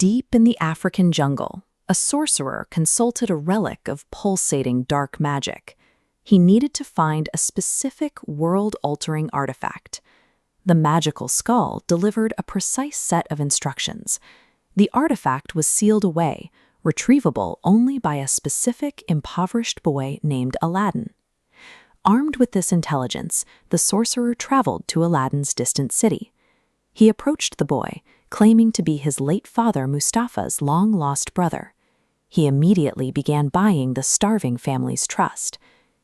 Deep in the African jungle, a sorcerer consulted a relic of pulsating dark magic. He needed to find a specific world-altering artifact. The magical skull delivered a precise set of instructions. The artifact was sealed away, retrievable only by a specific impoverished boy named Aladdin. Armed with this intelligence, the sorcerer traveled to Aladdin's distant city. He approached the boy, claiming to be his late father Mustafa's long-lost brother. He immediately began buying the starving family's trust.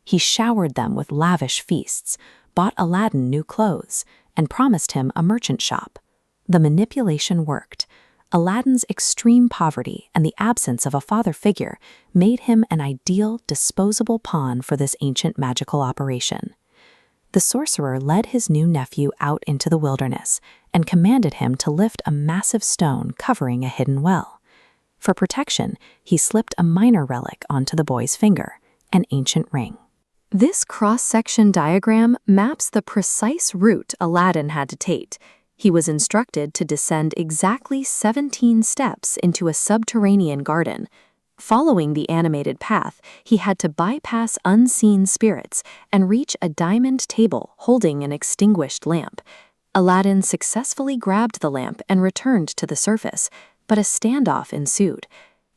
He showered them with lavish feasts, bought Aladdin new clothes, and promised him a merchant shop. The manipulation worked. Aladdin's extreme poverty and the absence of a father figure made him an ideal, disposable pawn for this ancient magical operation. The sorcerer led his new nephew out into the wilderness and commanded him to lift a massive stone covering a hidden well. For protection, he slipped a minor relic onto the boy's finger, an ancient ring. This cross-section diagram maps the precise route Aladdin had to take. He was instructed to descend exactly 17 steps into a subterranean garden. Following the animated path, he had to bypass unseen spirits and reach a diamond table holding an extinguished lamp. Aladdin successfully grabbed the lamp and returned to the surface, but a standoff ensued.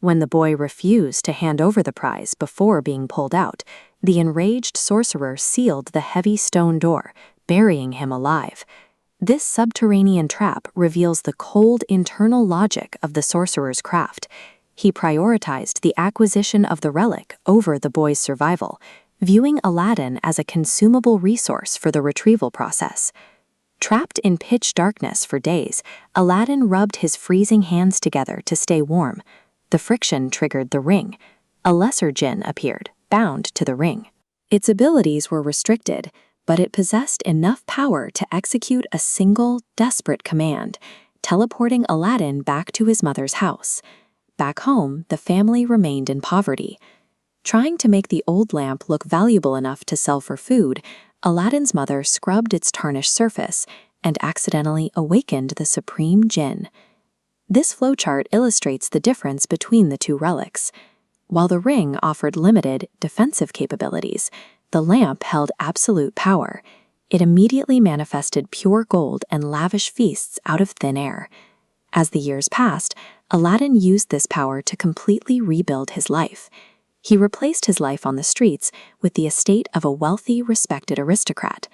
When the boy refused to hand over the prize before being pulled out, the enraged sorcerer sealed the heavy stone door, burying him alive. This subterranean trap reveals the cold internal logic of the sorcerer's craft. He prioritized the acquisition of the relic over the boy's survival, viewing Aladdin as a consumable resource for the retrieval process. Trapped in pitch darkness for days, Aladdin rubbed his freezing hands together to stay warm. The friction triggered the ring. A lesser jinn appeared, bound to the ring. Its abilities were restricted, but it possessed enough power to execute a single, desperate command, teleporting Aladdin back to his mother's house. Back home, the family remained in poverty. Trying to make the old lamp look valuable enough to sell for food, Aladdin's mother scrubbed its tarnished surface and accidentally awakened the supreme jinn. This flowchart illustrates the difference between the two relics. While the ring offered limited, defensive capabilities, the lamp held absolute power. It immediately manifested pure gold and lavish feasts out of thin air. As the years passed, Aladdin used this power to completely rebuild his life. He replaced his life on the streets with the estate of a wealthy, respected aristocrat.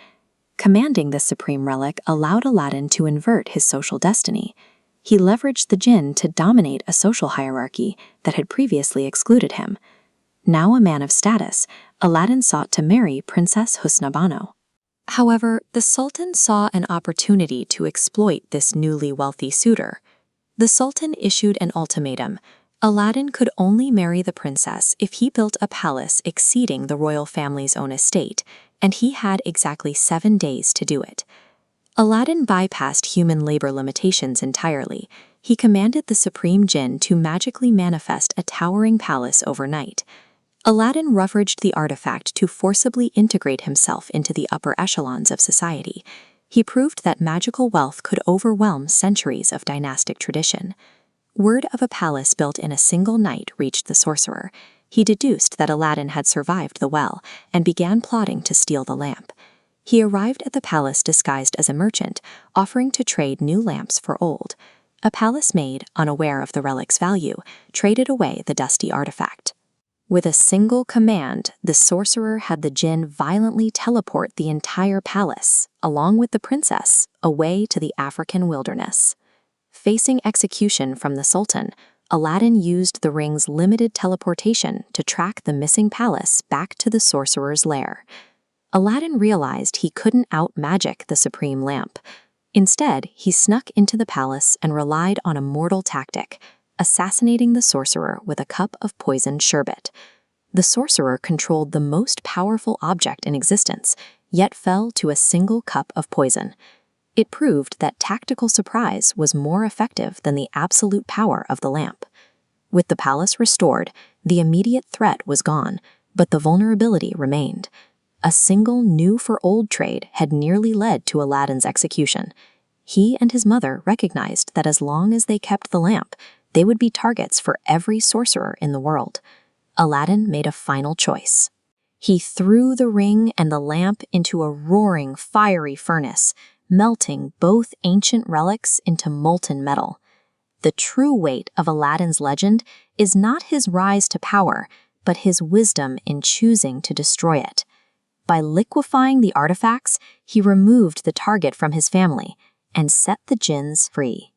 Commanding this supreme relic allowed Aladdin to invert his social destiny. He leveraged the jinn to dominate a social hierarchy that had previously excluded him. Now a man of status, Aladdin sought to marry Princess Husn Bano. However, the Sultan saw an opportunity to exploit this newly wealthy suitor. The Sultan issued an ultimatum. Aladdin could only marry the princess if he built a palace exceeding the royal family's own estate, and he had exactly 7 days to do it. Aladdin bypassed human labor limitations entirely. He commanded the supreme jinn to magically manifest a towering palace overnight. Aladdin leveraged the artifact to forcibly integrate himself into the upper echelons of society. He proved that magical wealth could overwhelm centuries of dynastic tradition. Word of a palace built in a single night reached the sorcerer. He deduced that Aladdin had survived the well and began plotting to steal the lamp. He arrived at the palace disguised as a merchant, offering to trade new lamps for old. A palace maid, unaware of the relic's value, traded away the dusty artifact. With a single command, the sorcerer had the jinn violently teleport the entire palace, along with the princess, away to the African wilderness. Facing execution from the Sultan, Aladdin used the ring's limited teleportation to track the missing palace back to the sorcerer's lair. Aladdin realized he couldn't out-magic the supreme lamp. Instead, he snuck into the palace and relied on a mortal tactic, assassinating the sorcerer with a cup of poisoned sherbet. The sorcerer controlled the most powerful object in existence, yet fell to a single cup of poison. It proved that tactical surprise was more effective than the absolute power of the lamp. With the palace restored, the immediate threat was gone, but the vulnerability remained. A single new-for-old trade had nearly led to Aladdin's execution. He and his mother recognized that as long as they kept the lamp, They would be targets for every sorcerer in the world. Aladdin made a final choice. He threw the ring and the lamp into a roaring, fiery furnace, melting both ancient relics into molten metal. The true weight of Aladdin's legend is not his rise to power, but his wisdom in choosing to destroy it. By liquefying the artifacts, he removed the target from his family and set the jinns free.